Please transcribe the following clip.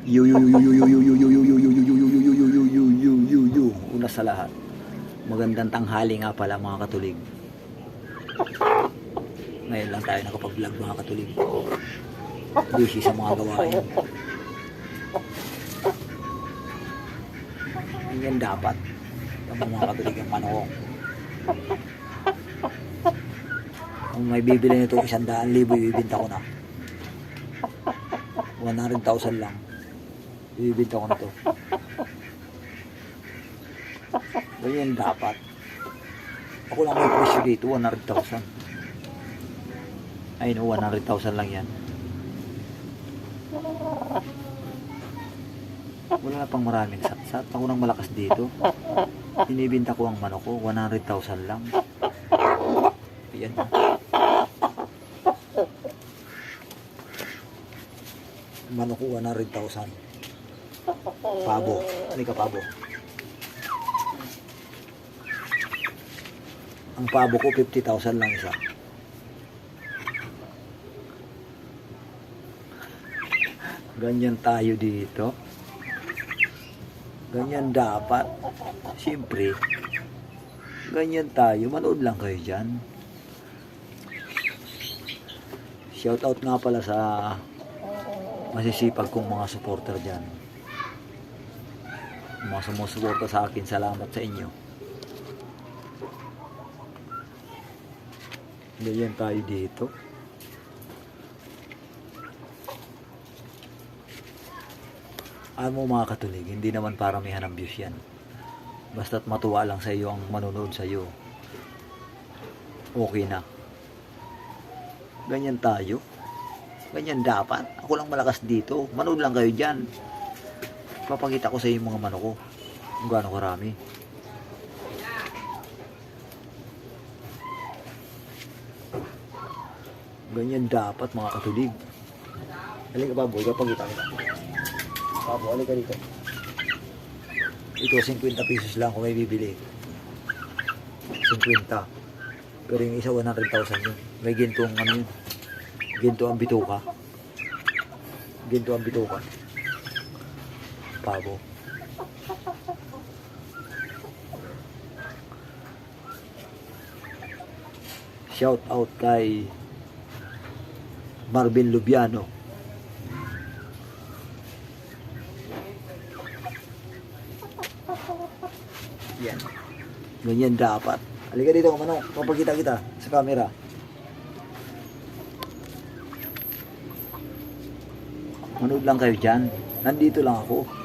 Yu yu yu yu yu yu yu yu yu yu yu yu yu yu yu yu yu yu yu. Una sa lahat, magandang tanghali nga pala mga katulig. Ngayon lang tayo nakapag-vlog mga katulig. Busy sa mga gawain. Yan dapat. Tama mga katulig ang manok. Kung may bibili nito 100,000, ibibenta ko na. 100,000 lang. Ibibenta ko na to. Ganyan dapat. Ako lang may presyo dito, 100,000. Ay no, 100,000 lang yan. Wala na pang maraming satsat. Ako nang malakas dito. Inibenta ko ang manok ko, 100,000 lang. Ayan. Manok ko, 100,000. Pabo. Ano ka pabo? Ang pabo ko, 50,000 lang isa. Ganyan tayo dito. Ganyan dapat. Siyempre, ganyan tayo. Manood lang kayo dyan. Shoutout nga pala sa masisipag kong mga supporter dyan. Mga sumusuporta sa akin, salamat sa inyo. Ganyan tayo dito. Alam mo mga katulig, hindi naman paramihan ng views yan. Basta't matuwa lang sa iyo ang manonood sa iyo. Okay na. Ganyan tayo. Ganyan dapat. Ako lang malakas dito. Manood lang kayo dyan. Papakita ko sa iyo mga manok ko. Kung gaano karami. Ganyan dapat mga katulig. Halika baboy, kapagita kita. Pabo, halika dito. Ito, 50 pesos lang kung may bibili. 50. Pero yung isa, 100,000 yun. May gintong ano yun. Ginto ang bituka. Ginto ang bituka. Pabo. Shout out kay Marvin Lubiano. Yan. Ganyan dapat. Halika dito, manok. Papakita kita sa camera. Manood lang kayo dyan. Nandito lang ako.